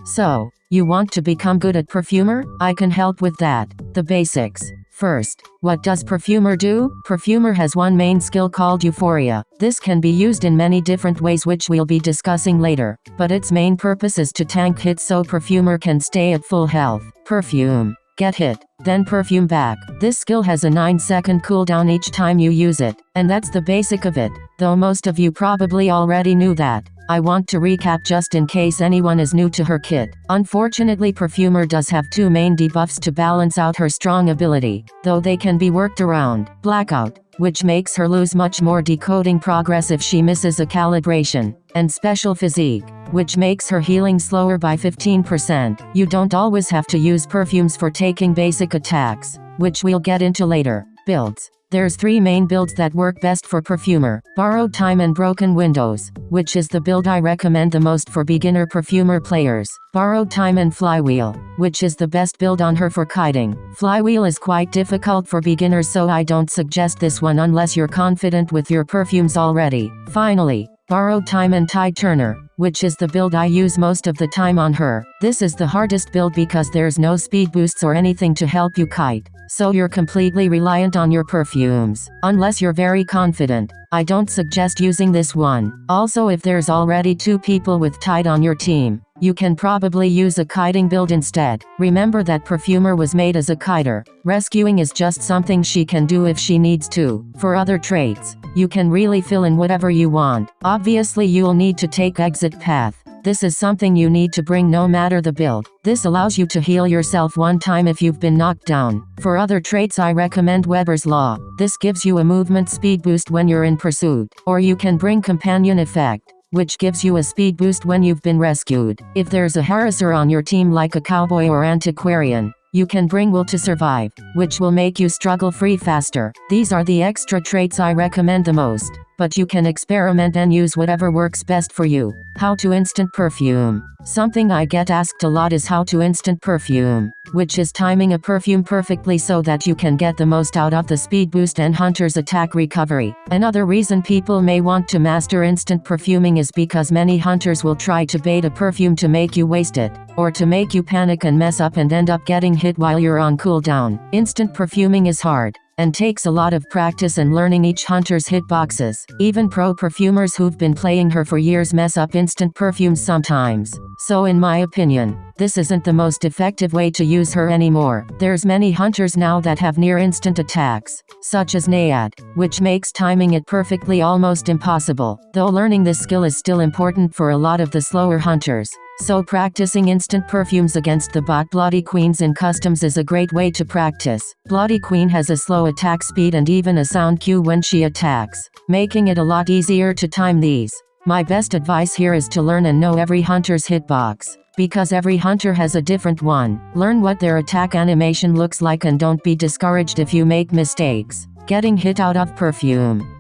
So, you want to become good at Perfumer? I can help with that. The basics. First, what does Perfumer do? Perfumer has one main skill called Euphoria. This can be used in many different ways which we'll be discussing later, but its main purpose is to tank hit so Perfumer can stay at full health. Perfume. Get hit, then perfume back. This skill has a 9-second cooldown each time you use it, and that's the basic of it, though most of you probably already knew that. I want to recap just in case anyone is new to her kit. Unfortunately, Perfumer does have two main debuffs to balance out her strong ability, though they can be worked around. Blackout, which makes her lose much more decoding progress if she misses a calibration, and Special Physique, which makes her healing slower by 15%. You don't always have to use perfumes for taking basic attacks, which we'll get into later. Builds. There's three main builds that work best for Perfumer: Borrowed Time and Broken Windows, which is the build I recommend the most for beginner Perfumer players. Borrowed Time and Flywheel, which is the best build on her for kiting. Flywheel is quite difficult for beginners, so I don't suggest this one unless you're confident with your perfumes already. Finally, Borrowed Time and Tide Turner, which is the build I use most of the time on her. This is the hardest build because there's no speed boosts or anything to help you kite, so you're completely reliant on your perfumes. Unless you're very confident, I don't suggest using this one. Also, if there's already 2 people with Tide on your team, you can probably use a kiting build instead. Remember that Perfumer was made as a kiter. Rescuing is just something she can do if she needs to. For other traits, you can really fill in whatever you want. Obviously, you'll need to take exit path. This is something you need to bring no matter the build. This allows you to heal yourself one time if you've been knocked down. For other traits, I recommend Weber's Law. This gives you a movement speed boost when you're in pursuit. Or you can bring Companion Effect, which gives you a speed boost when you've been rescued. If there's a harasser on your team like a cowboy or antiquarian, you can bring Will to Survive, which will make you struggle free faster. These are the extra traits I recommend the most, but you can experiment and use whatever works best for you. How to instant perfume. Something I get asked a lot is how to instant perfume, which is timing a perfume perfectly so that you can get the most out of the speed boost and hunter's attack recovery. Another reason people may want to master instant perfuming is because many hunters will try to bait a perfume to make you waste it, or to make you panic and mess up and end up getting hit while you're on cooldown. Instant perfuming is hard, and takes a lot of practice and learning each hunter's hitboxes. Even pro perfumers who've been playing her for years mess up instant perfumes sometimes. So in my opinion, this isn't the most effective way to use her anymore. There's many hunters now that have near instant attacks, such as Naiad, which makes timing it perfectly almost impossible. Though learning this skill is still important for a lot of the slower hunters, so practicing instant perfumes against the bot Bloody Queens in customs is a great way to practice. Bloody Queen has a slow attack speed and even a sound cue when she attacks, making it a lot easier to time these. My best advice here is to learn and know every hunter's hitbox, because every hunter has a different one. Learn what their attack animation looks like and don't be discouraged if you make mistakes. Getting hit out of perfume.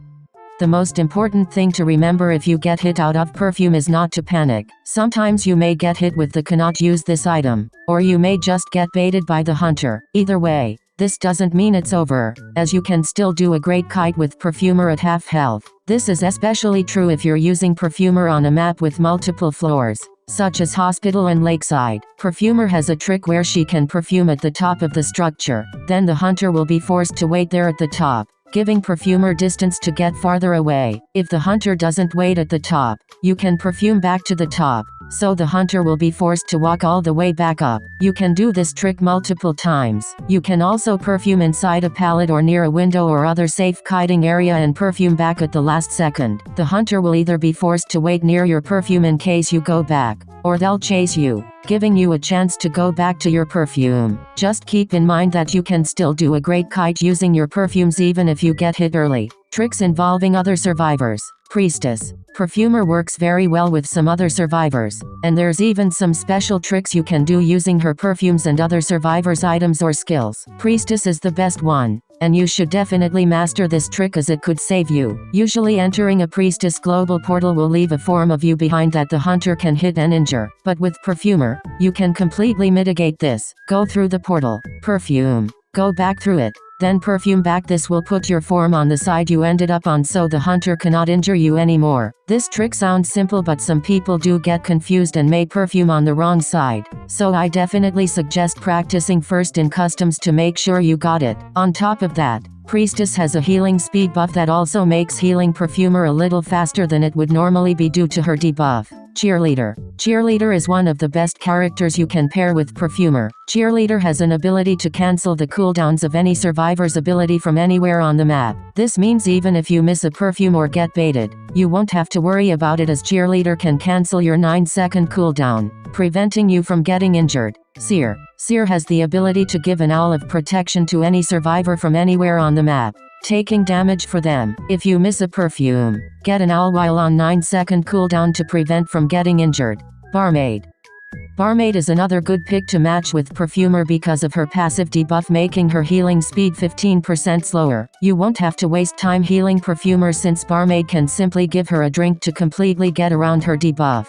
The most important thing to remember if you get hit out of perfume is not to panic. Sometimes you may get hit with the cannot use this item, or you may just get baited by the hunter. Either way, this doesn't mean it's over, as you can still do a great kite with Perfumer at half health. This is especially true if you're using Perfumer on a map with multiple floors, such as Hospital and Lakeside. Perfumer has a trick where she can perfume at the top of the structure, then the hunter will be forced to wait there at the top, giving Perfumer distance to get farther away. If the hunter doesn't wait at the top, you can perfume back to the top, so the hunter will be forced to walk all the way back up. You can do this trick multiple times. You can also perfume inside a pallet or near a window or other safe kiting area and perfume back at the last second. The hunter will either be forced to wait near your perfume in case you go back, or they'll chase you, giving you a chance to go back to your perfume. Just keep in mind that you can still do a great kite using your perfumes even if you get hit early. Tricks involving other survivors. Priestess. Perfumer works very well with some other survivors, and there's even some special tricks you can do using her perfumes and other survivors' items or skills. Priestess is the best one, and you should definitely master this trick as it could save you. Usually entering a Priestess global portal will leave a form of you behind that the hunter can hit and injure, but with Perfumer, you can completely mitigate this. Go through the portal, perfume, go back through it, then perfume back. This will put your form on the side you ended up on so the hunter cannot injure you anymore. This trick sounds simple, but some people do get confused and may perfume on the wrong side. So I definitely suggest practicing first in customs to make sure you got it. On top of that, Priestess has a healing speed buff that also makes healing Perfumer a little faster than it would normally be due to her debuff. Cheerleader. Cheerleader is one of the best characters you can pair with Perfumer. Cheerleader has an ability to cancel the cooldowns of any survivor's ability from anywhere on the map. This means even if you miss a perfume or get baited, you won't have to worry about it, as Cheerleader can cancel your 9-second cooldown, preventing you from getting injured. Seer. Seer has the ability to give an owl of protection to any survivor from anywhere on the map, taking damage for them. If you miss a perfume, get an owl while on 9-second cooldown to prevent from getting injured. Barmaid. Barmaid is another good pick to match with Perfumer because of her passive debuff, making her healing speed 15% slower. You won't have to waste time healing Perfumer since Barmaid can simply give her a drink to completely get around her debuff.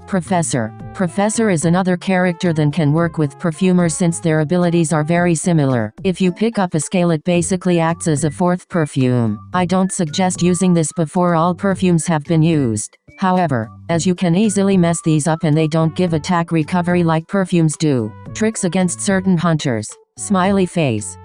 Professor. Professor is another character that can work with Perfumer since their abilities are very similar. If you pick up a scale, it basically acts as a fourth perfume. I don't suggest using this before all perfumes have been used. However, as you can easily mess these up and they don't give attack recovery like perfumes do. Tricks against certain hunters. Smiley face.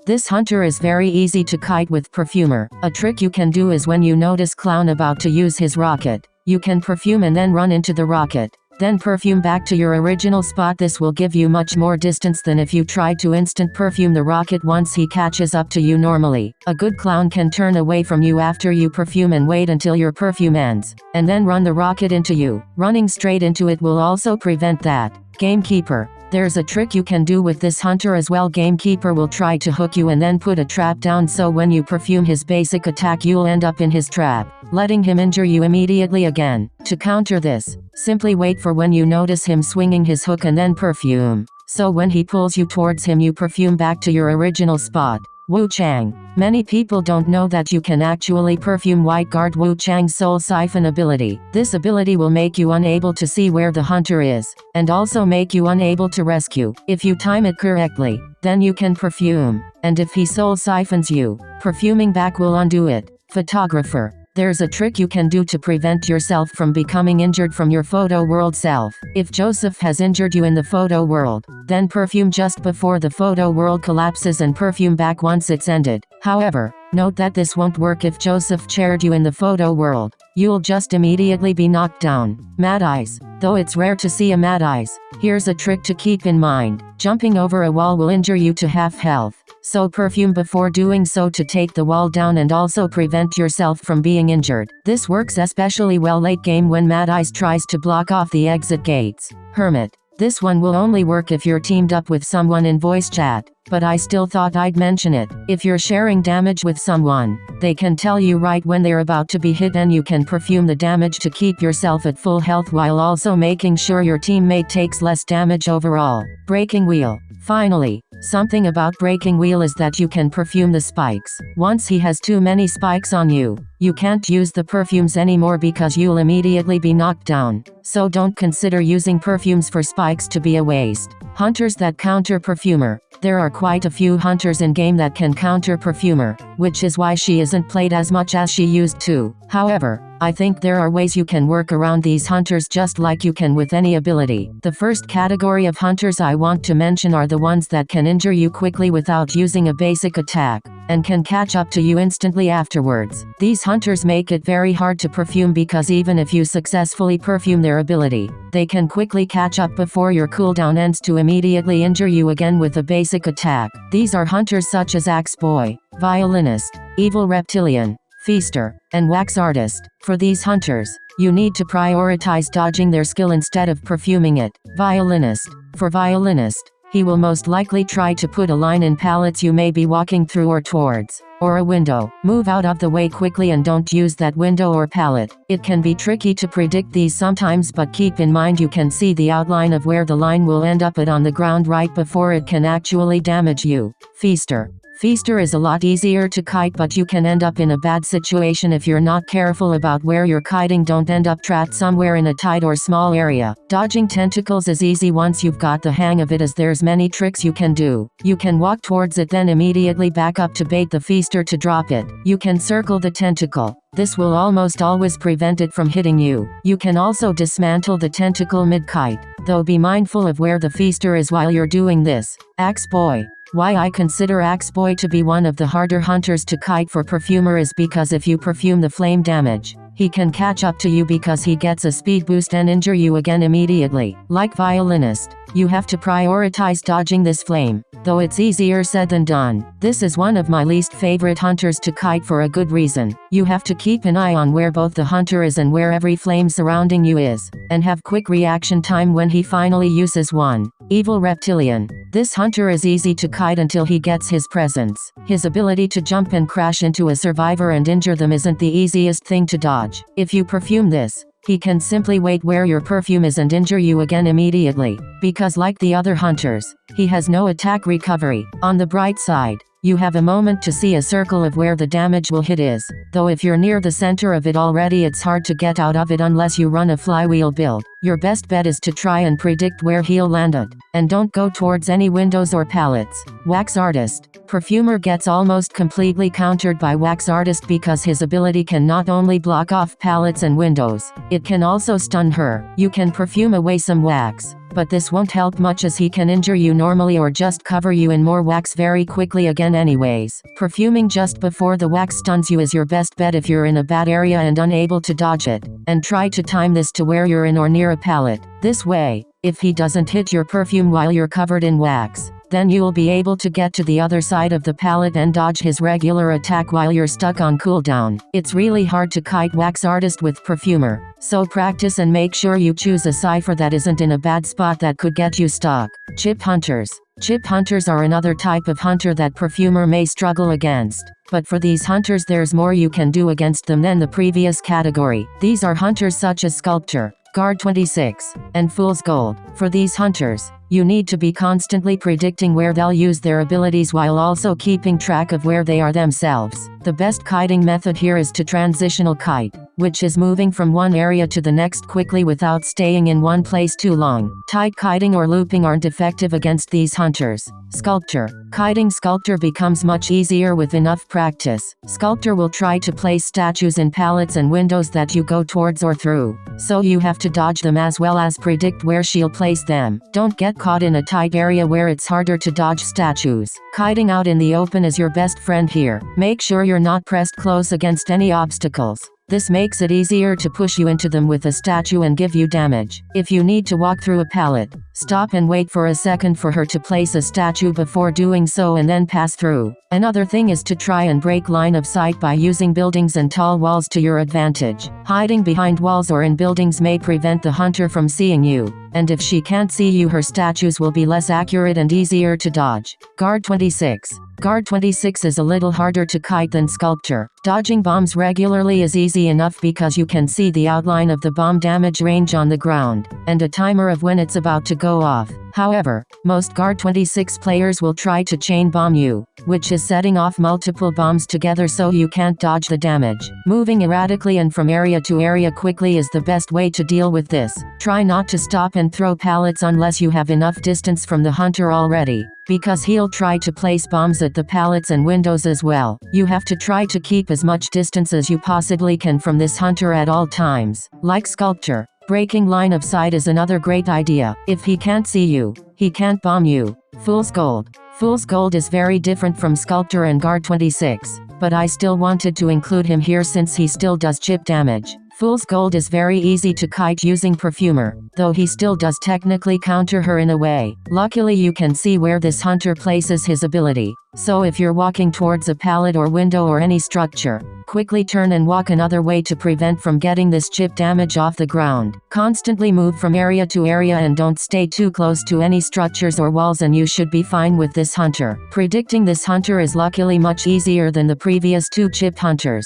This hunter is very easy to kite with Perfumer. A trick you can do is when you notice Clown about to use his rocket, you can perfume and then run into the rocket. Then perfume back to your original spot. This will give you much more distance than if you try to instant perfume the rocket once he catches up to you normally. A good clown can turn away from you after you perfume and wait until your perfume ends, and then run the rocket into you. Running straight into it will also prevent that. Gamekeeper. There's a trick you can do with this hunter as well. Gamekeeper will try to hook you and then put a trap down, so when you perfume his basic attack you'll end up in his trap, letting him injure you immediately again. To counter this, simply wait for when you notice him swinging his hook and then perfume. So when he pulls you towards him you perfume back to your original spot. Wu Chang. Many people don't know that you can actually perfume White Guard Wu Chang's Soul Siphon ability. This ability will make you unable to see where the hunter is, and also make you unable to rescue. If you time it correctly, then you can perfume, and if he soul siphons you, perfuming back will undo it. Photographer. There's a trick you can do to prevent yourself from becoming injured from your photo world self. If Joseph has injured you in the photo world, then perfume just before the photo world collapses and perfume back once it's ended. However, note that this won't work if Joseph chaired you in the photo world. You'll just immediately be knocked down. Mad Eyes. Though it's rare to see a Mad Eyes, here's a trick to keep in mind. Jumping over a wall will injure you to half health, so perfume before doing so to take the wall down and also prevent yourself from being injured. This works especially well late game when Mad Eyes tries to block off the exit gates. Hermit. This one will only work if you're teamed up with someone in voice chat, but I still thought I'd mention it. If you're sharing damage with someone, they can tell you right when they're about to be hit and you can perfume the damage to keep yourself at full health while also making sure your teammate takes less damage overall. Breaking Wheel. Finally, something about Breaking Wheel is that you can perfume the spikes. Once he has too many spikes on you, you can't use the perfumes anymore because you'll immediately be knocked down. So don't consider using perfumes for spikes to be a waste. Hunters that counter Perfumer. There are quite a few hunters in game that can counter Perfumer, which is why she isn't played as much as she used to. However, I think there are ways you can work around these hunters just like you can with any ability. The first category of hunters I want to mention are the ones that can injure you quickly without using a basic attack, and can catch up to you instantly afterwards. These hunters make it very hard to perfume because even if you successfully perfume their ability, they can quickly catch up before your cooldown ends to immediately injure you again with a basic attack. These are hunters such as Axe Boy, Violinist, Evil Reptilian, Feaster, and Wax Artist. For these hunters, you need to prioritize dodging their skill instead of perfuming it. Violinist. For Violinist, he will most likely try to put a line in pallets you may be walking through or towards, or a window. Move out of the way quickly and don't use that window or pallet. It can be tricky to predict these sometimes, but keep in mind you can see the outline of where the line will end up at on the ground right before it can actually damage you. Feaster. Feaster is a lot easier to kite, but you can end up in a bad situation if you're not careful about where you're kiting. Don't end up trapped somewhere in a tight or small area. Dodging tentacles is easy once you've got the hang of it, as there's many tricks you can do. You can walk towards it, then immediately back up to bait the feaster to drop it. You can circle the tentacle. This will almost always prevent it from hitting you. You can also dismantle the tentacle mid-kite, though be mindful of where the feaster is while you're doing this. Axe Boy. Why I consider Axe Boy to be one of the harder hunters to kite for Perfumer is because if you perfume the flame damage, he can catch up to you because he gets a speed boost and injure you again immediately. Like Violinist, you have to prioritize dodging this flame, though it's easier said than done. This is one of my least favorite hunters to kite for a good reason. You have to keep an eye on where both the hunter is and where every flame surrounding you is, and have quick reaction time when he finally uses one. Evil Reptilian. This hunter is easy to kite until he gets his presence. His ability to jump and crash into a survivor and injure them isn't the easiest thing to dodge. If you perfume this, he can simply wait where your perfume is and injure you again immediately, because like the other hunters, he has no attack recovery. On the bright side, you have a moment to see a circle of where the damage will hit is, though if you're near the center of it already, it's hard to get out of it unless you run a flywheel build. Your best bet is to try and predict where he'll land it, and don't go towards any windows or pallets. Wax Artist. Perfumer gets almost completely countered by Wax Artist because his ability can not only block off pallets and windows, it can also stun her. You can perfume away some wax, but this won't help much as he can injure you normally or just cover you in more wax very quickly again anyways. Perfuming just before the wax stuns you is your best bet if you're in a bad area and unable to dodge it, and try to time this to where you're in or near a pallet. This way, if he doesn't hit your perfume while you're covered in wax, then you'll be able to get to the other side of the pallet and dodge his regular attack while you're stuck on cooldown. It's really hard to kite Wax Artist with Perfumer, so practice and make sure you choose a cipher that isn't in a bad spot that could get you stuck. Chip Hunters. Chip Hunters are another type of hunter that Perfumer may struggle against, but for these hunters there's more you can do against them than the previous category. These are hunters such as Sculptor, Guard 26, and Fool's Gold. For these hunters, you need to be constantly predicting where they'll use their abilities while also keeping track of where they are themselves. The best kiting method here is to transitional kite, which is moving from one area to the next quickly without staying in one place too long. Tight kiting or looping aren't effective against these hunters. Sculptor. Kiting Sculptor becomes much easier with enough practice. Sculptor will try to place statues in pallets and windows that you go towards or through, so you have to dodge them as well as predict where she'll place them. Don't get caught in a tight area where it's harder to dodge statues. Kiting out in the open is your best friend here. Make sure you're not pressed close against any obstacles. This makes it easier to push you into them with a statue and give you damage. If you need to walk through a pallet, stop and wait for a second for her to place a statue before doing so and then pass through. Another thing is to try and break line of sight by using buildings and tall walls to your advantage. Hiding behind walls or in buildings may prevent the hunter from seeing you, and if she can't see you, her statues will be less accurate and easier to dodge. Guard 26. Guard 26 is a little harder to kite than Sculptor. Dodging bombs regularly is easy enough because you can see the outline of the bomb damage range on the ground, and a timer of when it's about to go off. However, most Guard 26 players will try to chain bomb you, which is setting off multiple bombs together so you can't dodge the damage. Moving erratically and from area to area quickly is the best way to deal with this. Try not to stop and throw pallets unless you have enough distance from the hunter already, because he'll try to place bombs at the pallets and windows as well. You have to try to keep as much distance as you possibly can from this hunter at all times. Like Sculptor, breaking line of sight is another great idea. If he can't see you, he can't bomb you. Fool's Gold. Fool's Gold is very different from Sculptor and Guard 26, but I still wanted to include him here since he still does chip damage. Fool's Gold is very easy to kite using Perfumer, though he still does technically counter her in a way. Luckily you can see where this hunter places his ability, so if you're walking towards a pallet or window or any structure, quickly turn and walk another way to prevent from getting this chip damage off the ground. Constantly move from area to area and don't stay too close to any structures or walls and you should be fine with this hunter. Predicting this hunter is luckily much easier than the previous two chip hunters.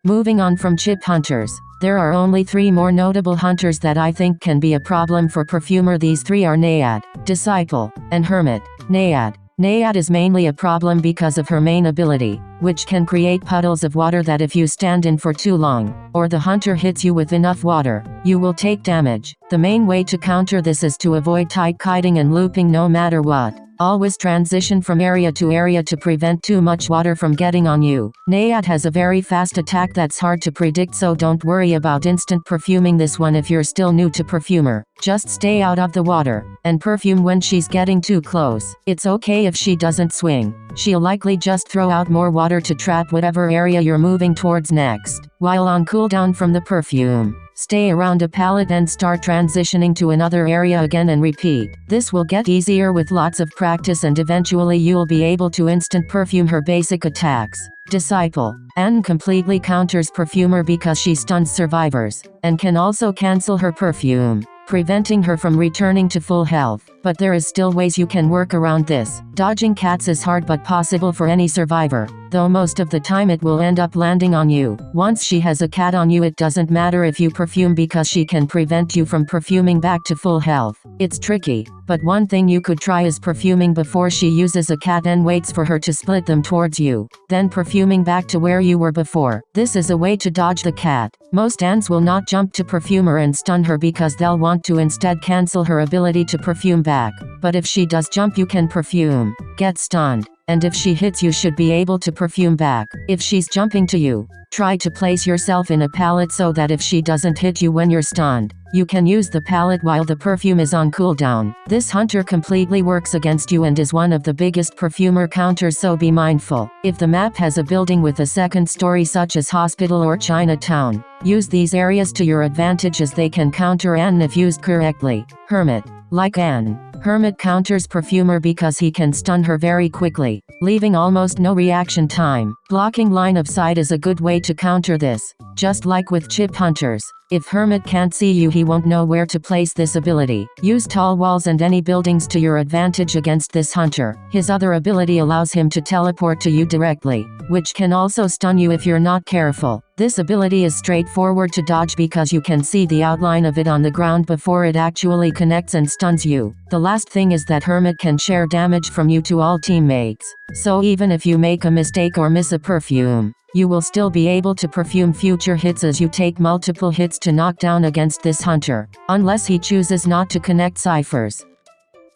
Moving on from chip hunters, there are only 3 more notable hunters that I think can be a problem for Perfumer. These 3 are Naiad, Disciple, and Hermit. Naiad. Naiad is mainly a problem because of her main ability, which can create puddles of water that if you stand in for too long, or the hunter hits you with enough water, you will take damage. The main way to counter this is to avoid tight kiting and looping no matter what. Always transition from area to area to prevent too much water from getting on you. Naiad has a very fast attack that's hard to predict, so don't worry about instant perfuming this one if you're still new to Perfumer. Just stay out of the water, and perfume when she's getting too close. It's okay if she doesn't swing. She'll likely just throw out more water to trap whatever area you're moving towards next. While on cooldown from the perfume, stay around a palette and start transitioning to another area again and repeat. This will get easier with lots of practice, and eventually you'll be able to instant perfume her basic attacks. Disciple. Anne completely counters Perfumer because she stuns survivors, and can also cancel her perfume, preventing her from returning to full health. But there is still ways you can work around this. Dodging cats is hard but possible for any survivor, though most of the time it will end up landing on you. Once she has a cat on you, it doesn't matter if you perfume because she can prevent you from perfuming back to full health. It's tricky, but one thing you could try is perfuming before she uses a cat and waits for her to split them towards you, then perfuming back to where you were before. This is a way to dodge the cat. Most ants will not jump to Perfumer and stun her because they'll want to instead cancel her ability to perfume back. But if she does jump, you can perfume, get stunned, and if she hits you should be able to perfume back. If she's jumping to you, try to place yourself in a palette so that if she doesn't hit you when you're stunned, you can use the palette while the perfume is on cooldown. This hunter completely works against you and is one of the biggest Perfumer counters, so be mindful. If the map has a building with a second story such as hospital or Chinatown, use these areas to your advantage as they can counter Anne if used correctly. Hermit. Like Anne, Hermit counters Perfumer because he can stun her very quickly, leaving almost no reaction time. Blocking line of sight is a good way to counter this. Just like with chip hunters, if Hermit can't see you, he won't know where to place this ability. Use tall walls and any buildings to your advantage against this hunter. His other ability allows him to teleport to you directly, which can also stun you if you're not careful. This ability is straightforward to dodge because you can see the outline of it on the ground before it actually connects and stuns you. The last thing is that Hermit can share damage from you to all teammates. So even if you make a mistake or miss a perfume, you will still be able to perfume future hits as you take multiple hits to knock down against this hunter, unless he chooses not to connect ciphers.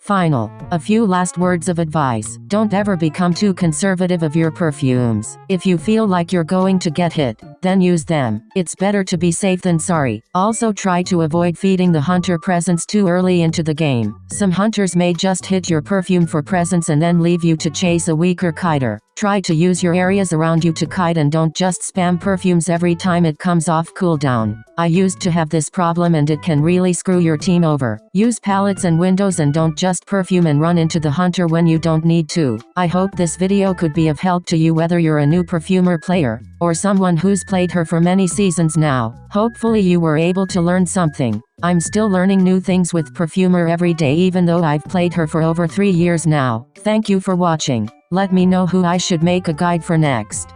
A few last words of advice. Don't ever become too conservative of your perfumes. If you feel like you're going to get hit, then use them. It's better to be safe than sorry. Also try to avoid feeding the hunter presents too early into the game. Some hunters may just hit your perfume for presents and then leave you to chase a weaker kiter. Try to use your areas around you to kite and don't just spam perfumes every time it comes off cooldown. I used to have this problem and it can really screw your team over. Use palettes and windows and don't just perfume and run into the hunter when you don't need to. I hope this video could be of help to you whether you're a new Perfumer player, or someone who's played her for many seasons now. Hopefully you were able to learn something. I'm still learning new things with Perfumer every day even though I've played her for over 3 years now. Thank you for watching. Let me know who I should make a guide for next.